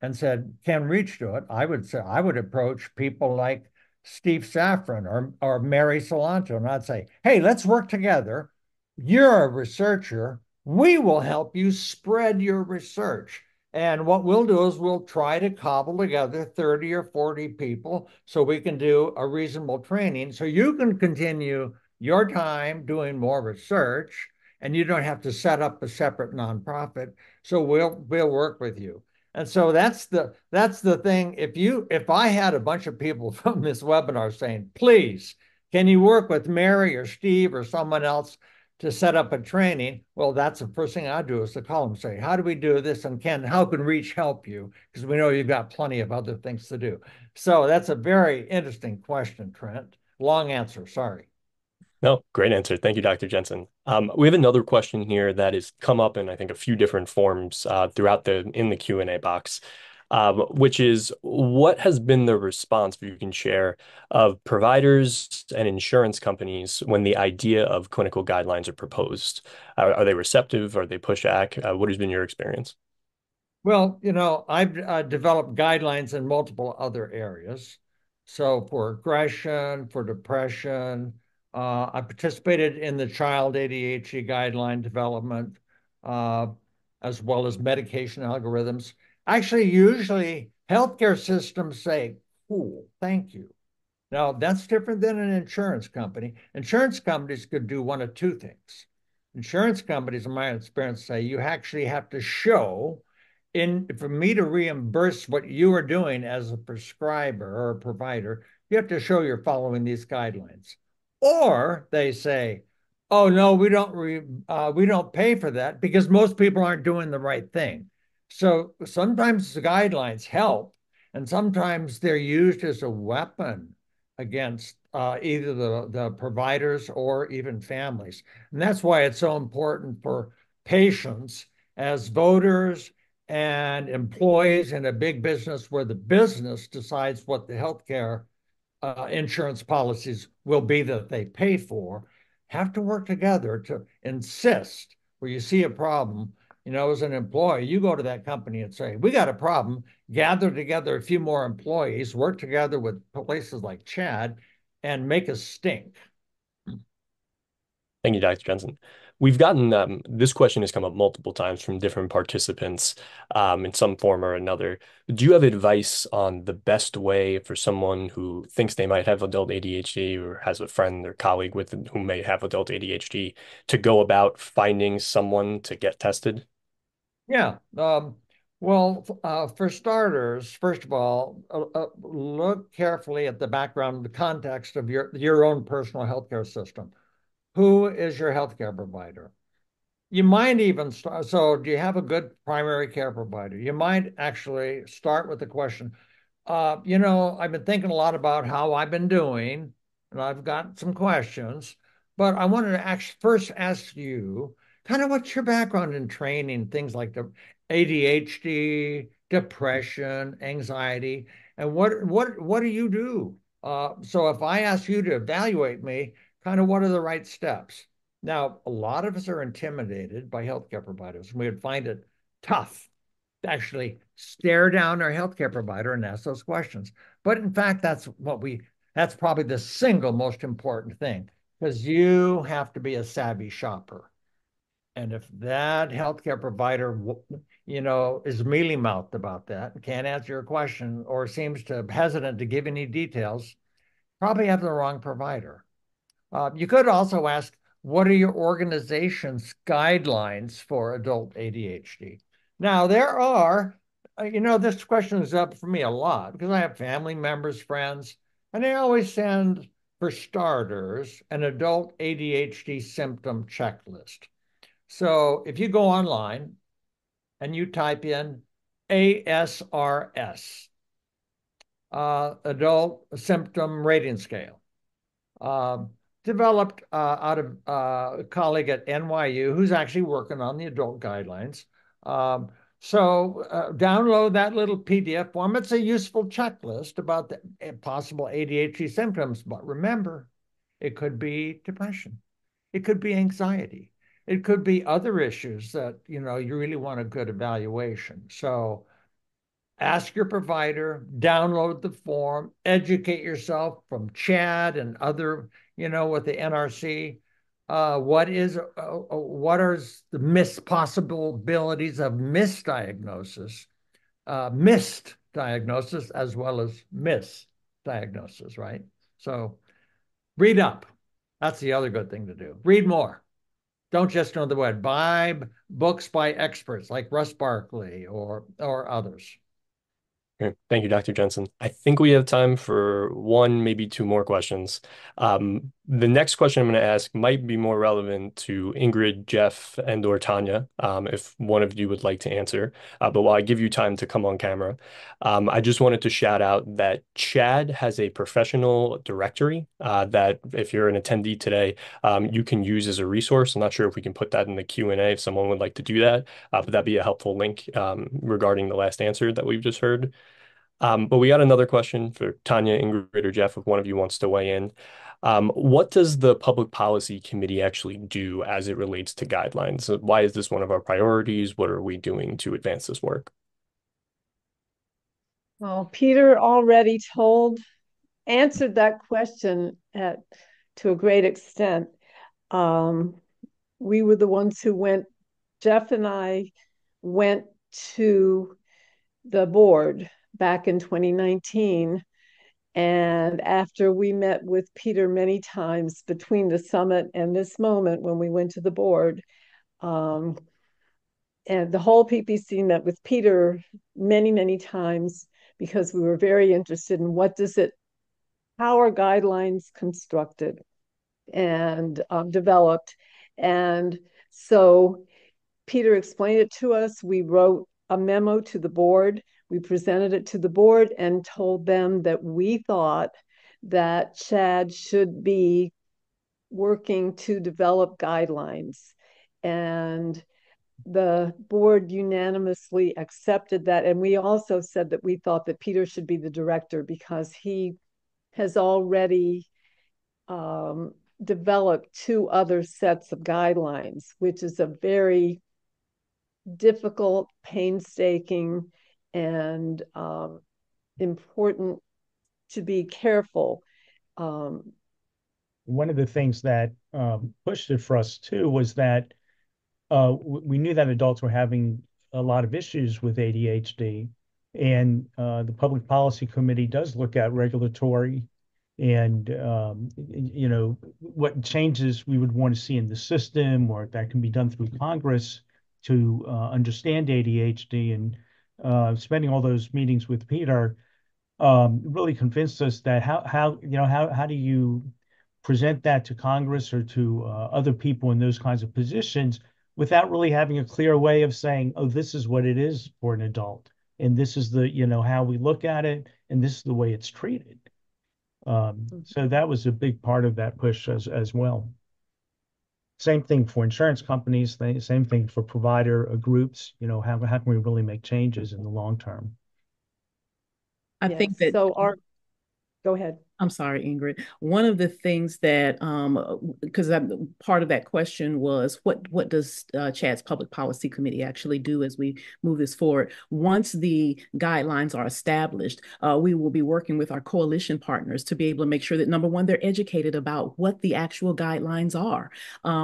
and said, can REACH do it? I would say I would approach people like Steve Safran or Mary Salanto, and I'd say, hey, let's work together. You're a researcher. We will help you spread your research. And what we'll do is we'll try to cobble together 30 or 40 people so we can do a reasonable training so you can continue your time doing more research and you don't have to set up a separate nonprofit. So we'll work with you. And so that's the thing. If I had a bunch of people from this webinar saying, please, can you work with Mary or Steve or someone else to set up a training? Well, that's the first thing I do is to call them and say, how do we do this? And how can REACH help you? Because we know you've got plenty of other things to do. So that's a very interesting question, Trent. Long answer, sorry. No, great answer. Thank you, Dr. Jensen. We have another question here that has come up in, I think, a few different forms throughout in the Q&A box, which is what has been the response, if you can share, of providers and insurance companies when the idea of clinical guidelines are proposed? Are they receptive? Are they push back? What has been your experience? Well, I've developed guidelines in multiple other areas. So for aggression, for depression, I participated in the child ADHD guideline development, uh, as well as medication algorithms. Actually, usually healthcare systems say, cool, thank you. Now, that's different than an insurance company. Insurance companies could do one of two things. Insurance companies, in my experience, say you actually have to show for me to reimburse what you are doing as a prescriber or a provider, you have to show you're following these guidelines. Or they say, oh no, we don't pay for that because most people aren't doing the right thing. So sometimes the guidelines help, and sometimes they're used as a weapon against either the providers or even families. And that's why it's so important for patients as voters and employees in a big business where the business decides what the healthcare insurance policies will be that they pay for, have to work together to insist where you see a problem. As an employee, you go to that company and say, we got a problem, gather together a few more employees, work together with places like CHADD, and make a stink. Thank you, Dr. Jensen. We've gotten this question has come up multiple times from different participants in some form or another. Do you have advice on the best way for someone who thinks they might have adult ADHD or has a friend or colleague with who may have adult ADHD to go about finding someone to get tested? Yeah. Well, for starters, first of all, look carefully at the background, the context of your own personal healthcare system. Who is your healthcare provider? You might even start. So, do you have a good primary care provider? You might actually start with the question, I've been thinking a lot about how I've been doing, and I've got some questions, but I wanted to actually first ask you kind of what's your background in training, things like the ADHD, depression, anxiety, and what do you do? So if I ask you to evaluate me, kind of what are the right steps? Now, a lot of us are intimidated by healthcare providers, and we would find it tough to actually stare down our healthcare provider and ask those questions. But in fact, that's probably the single most important thing because you have to be a savvy shopper. And if that healthcare provider, is mealy mouthed about that and can't answer your question or seems to hesitant to give any details, probably have the wrong provider. You could also ask, what are your organization's guidelines for adult ADHD? Now, there are, this question is up for me a lot because I have family members, friends, and they always send, for starters, an adult ADHD symptom checklist. So if you go online and you type in ASRS, Adult Symptom Rating Scale, developed out of a colleague at NYU who's actually working on the adult guidelines. So download that little PDF form. It's a useful checklist about the possible ADHD symptoms. But remember, it could be depression. It could be anxiety. It could be other issues that, you really want a good evaluation. So ask your provider, download the form, educate yourself from CHADD and other, with the NRC. What are the possibilities of misdiagnosis, missed diagnosis, as well as misdiagnosis, right? So read up. That's the other good thing to do. Read more. Don't just know the word. Buy books by experts like Russ Barkley or others. Great. Thank you, Dr. Jensen. I think we have time for one, maybe two more questions. The next question I'm going to ask might be more relevant to Ingrid, Jeff, and or Tanya, if one of you would like to answer. But while I give you time to come on camera, I just wanted to shout out that CHADD has a professional directory that if you're an attendee today, you can use as a resource. I'm not sure if we can put that in the Q&A if someone would like to do that, but that'd be a helpful link regarding the last answer that we've just heard. But we got another question for Tanya, Ingrid, or Jeff, if one of you wants to weigh in. What does the Public Policy Committee actually do as it relates to guidelines? Why is this one of our priorities? What are we doing to advance this work? Well, Peter already answered that question to a great extent. We were the ones who Jeff and I went to the board back in 2019. And after we met with Peter many times between the summit and this moment when we went to the board, and the whole PPC met with Peter many, many times because we were very interested in how are guidelines constructed and developed. And so Peter explained it to us. We wrote a memo to the board. We presented it to the board and told them that we thought that CHADD should be working to develop guidelines. And the board unanimously accepted that. And we also said that we thought that Peter should be the director because he has already developed 2 other sets of guidelines, which is a very difficult, painstaking, and important to be careful. One of the things that pushed it for us too was that we knew that adults were having a lot of issues with ADHD, and the Public Policy Committee does look at regulatory and what changes we would want to see in the system, or that can be done through Congress to understand ADHD. And spending all those meetings with Peter really convinced us that how do you present that to Congress or to other people in those kinds of positions without really having a clear way of saying, oh, this is what it is for an adult, and this is the how we look at it, and this is the way it's treated. So that was a big part of that push as well. Same thing for insurance companies, same thing for provider groups. How can we really make changes in the long term? I think that Go ahead. I'm sorry, Ingrid. One of the things that, because part of that question was, what does CHADD's Public Policy Committee actually do as we move this forward? Once the guidelines are established, we will be working with our coalition partners to be able to make sure that, number one, they're educated about what the actual guidelines are.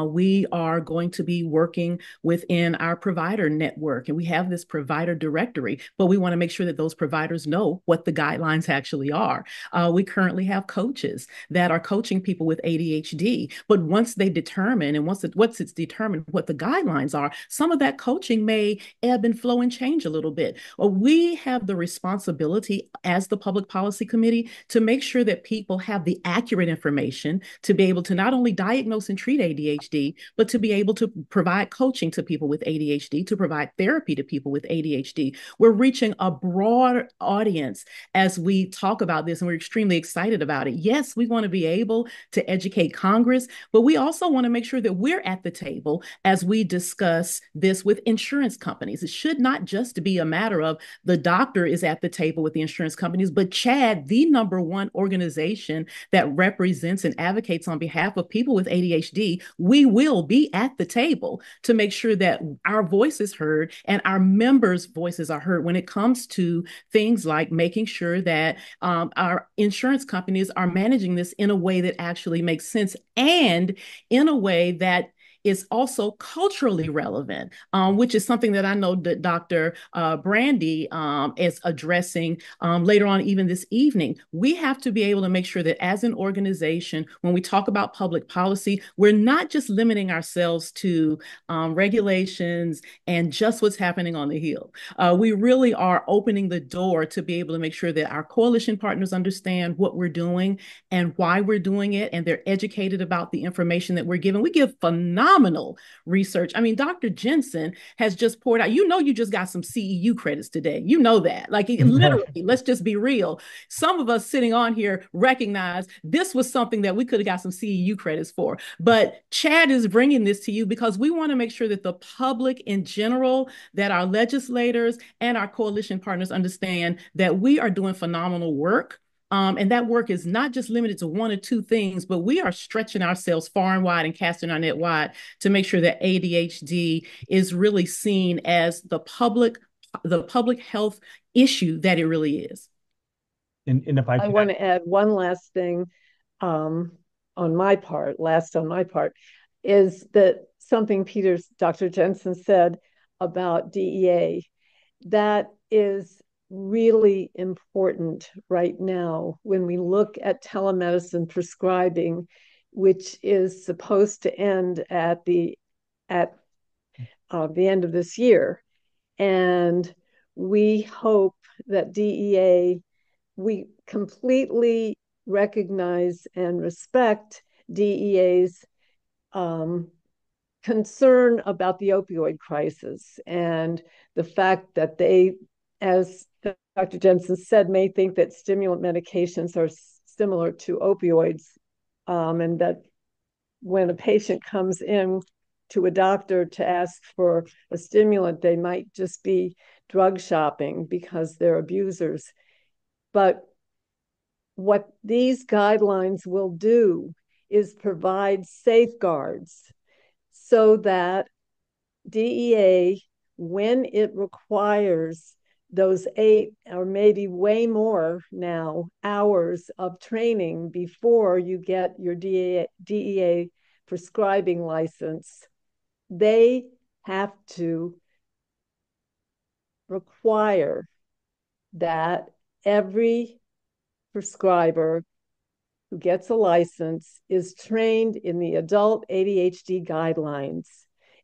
We are going to be working within our provider network, and we have this provider directory, but we want to make sure that those providers know what the guidelines actually are. We currently have coaches that are coaching people with ADHD, but once they determine and once it's determined what the guidelines are, some of that coaching may ebb and flow and change a little bit. Well, we have the responsibility as the Public Policy Committee to make sure that people have the accurate information to be able to not only diagnose and treat ADHD, but to be able to provide coaching to people with ADHD, to provide therapy to people with ADHD. We're reaching a broad audience as we talk about this, and we're extremely excited about it. Yes, we want to be able to educate Congress, but we also want to make sure that we're at the table as we discuss this with insurance companies. It should not just be a matter of the doctor is at the table with the insurance companies, but CHADD, the #1 organization that represents and advocates on behalf of people with ADHD, we will be at the table to make sure that our voice is heard and our members' voices are heard when it comes to things like making sure that our insurance companies are managing this in a way that actually makes sense and in a way that is also culturally relevant, which is something that I know that Dr. Brandy is addressing later on, even this evening. We have to be able to make sure that as an organization, when we talk about public policy, we're not just limiting ourselves to regulations and just what's happening on the Hill. We really are opening the door to be able to make sure that our coalition partners understand what we're doing and why we're doing it, and they're educated about the information that we're giving. We give phenomenal research. I mean, Dr. Jensen has just poured out, you just got some CEU credits today. You know that. Like, literally, let's just be real. Some of us sitting on here recognize this was something that we could have got some CEU credits for. But CHADD is bringing this to you because we want to make sure that the public in general, that our legislators and our coalition partners understand that we are doing phenomenal work. And that work is not just limited to 1 or 2 things, but we are stretching ourselves far and wide and casting our net wide to make sure that ADHD is really seen as the public health issue that it really is. And if I want to add one last thing on my part, is that something Dr. Jensen said about DEA. That is really important right now when we look at telemedicine prescribing, which is supposed to end at the end of this year. And we hope that DEA, we completely recognize and respect DEA's concern about the opioid crisis and the fact that they, as Dr. Jensen said, may think that stimulant medications are similar to opioids, and that when a patient comes in to a doctor to ask for a stimulant, they might just be drug shopping because they're abusers. But what these guidelines will do is provide safeguards so that DEA, when it requires those 8 or maybe way more now hours of training before you get your DEA prescribing license, they have to require that every prescriber who gets a license is trained in the adult ADHD guidelines.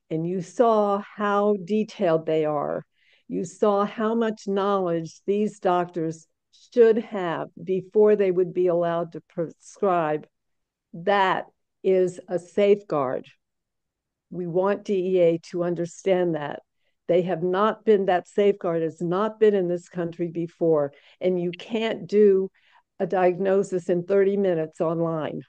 And you saw how detailed they are. You saw how much knowledge these doctors should have before they would be allowed to prescribe. That is a safeguard. We want DEA to understand that. They have not been, that safeguard has not been in this country before. And you can't do a diagnosis in 30 minutes online.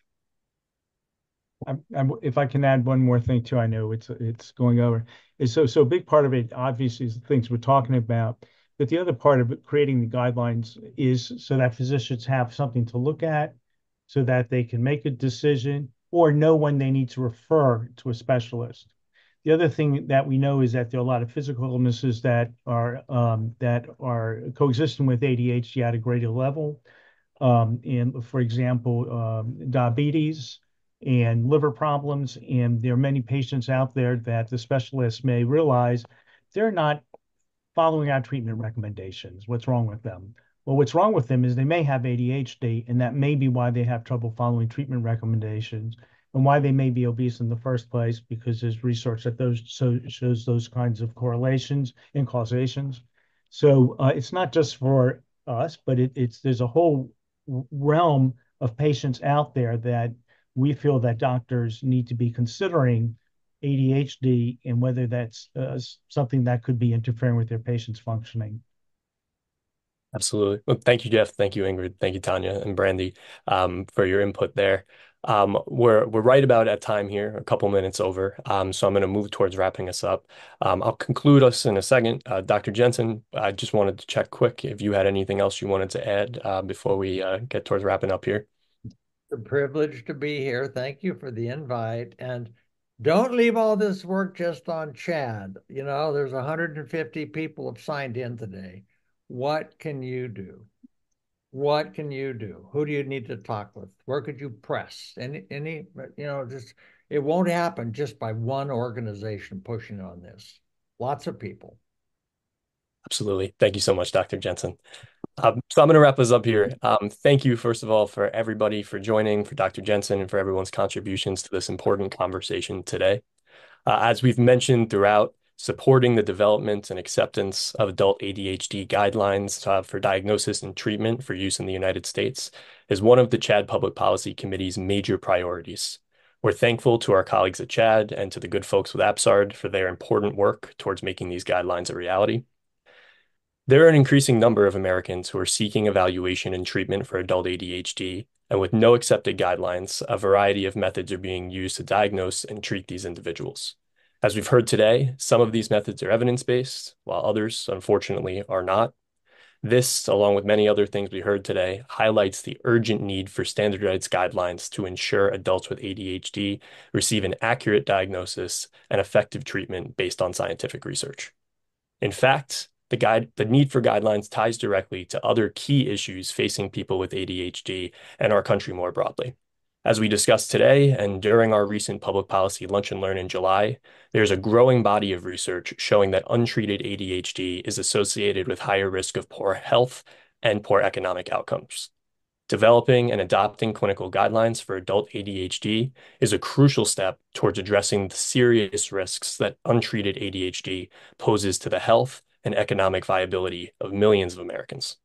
If I can add one more thing too, I know it's going over. Is so a big part of it obviously is the things we're talking about, but the other part of it, creating the guidelines, is so that physicians have something to look at, so that they can make a decision or know when they need to refer to a specialist. The other thing that we know is that there are a lot of physical illnesses that are coexisting with ADHD at a greater level. And for example, diabetes and liver problems. And there are many patients out there that the specialists may realize they're not following our treatment recommendations. What's wrong with them? Well, what's wrong with them is they may have ADHD, and that may be why they have trouble following treatment recommendations and why they may be obese in the first place, because there's research that shows those kinds of correlations and causations. So it's not just for us, but there's a whole realm of patients out there that we feel that doctors need to be considering ADHD and whether that's something that could be interfering with their patient's functioning. Absolutely. Well, thank you, Jeff. Thank you, Ingrid. Thank you, Tanya and Brandy, for your input there. We're right about at time here, a couple minutes over. So I'm going to move towards wrapping us up. I'll conclude us in a second. Dr. Jensen, I just wanted to check quick if you had anything else you wanted to add before we get towards wrapping up here. It's a privilege to be here. Thank you for the invite. And don't leave all this work just on CHADD. You know, there's 150 people have signed in today. What can you do? What can you do? Who do you need to talk with? Where could you press? Just it won't happen just by one organization pushing on this. Lots of people. Absolutely. Thank you so much, Dr. Jensen. So I'm going to wrap us up here. Thank you, first of all, for everybody for joining, for Dr. Jensen, and for everyone's contributions to this important conversation today. As we've mentioned throughout, supporting the development and acceptance of adult ADHD guidelines for diagnosis and treatment for use in the United States is one of the CHADD Public Policy Committee's major priorities. We're thankful to our colleagues at CHADD and to the good folks with APSARD for their important work towards making these guidelines a reality. There are an increasing number of Americans who are seeking evaluation and treatment for adult ADHD, and with no accepted guidelines, a variety of methods are being used to diagnose and treat these individuals. As we've heard today, some of these methods are evidence-based, while others, unfortunately, are not. This, along with many other things we heard today, highlights the urgent need for standardized guidelines to ensure adults with ADHD receive an accurate diagnosis and effective treatment based on scientific research. In fact, the need for guidelines ties directly to other key issues facing people with ADHD and our country more broadly. As we discussed today and during our recent public policy lunch and learn in July, there's a growing body of research showing that untreated ADHD is associated with higher risk of poor health and poor economic outcomes. Developing and adopting clinical guidelines for adult ADHD is a crucial step towards addressing the serious risks that untreated ADHD poses to the health and economic viability of millions of Americans.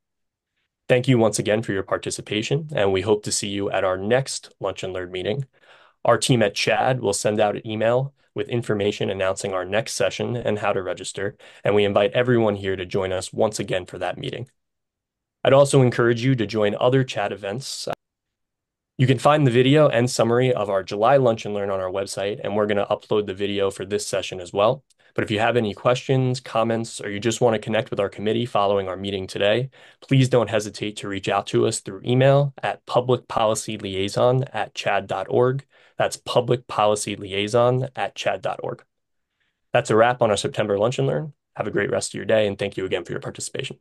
Thank you once again for your participation, and we hope to see you at our next Lunch and Learn meeting. Our team at CHADD will send out an email with information announcing our next session and how to register, and we invite everyone here to join us once again for that meeting. I'd also encourage you to join other CHADD events You can find the video and summary of our July Lunch and Learn on our website, and we're going to upload the video for this session as well. But if you have any questions, comments, or you just want to connect with our committee following our meeting today, please don't hesitate to reach out to us through email at publicpolicyliaison@chadd.org. That's publicpolicyliaison@chadd.org. That's a wrap on our September Lunch and Learn. Have a great rest of your day, and thank you again for your participation.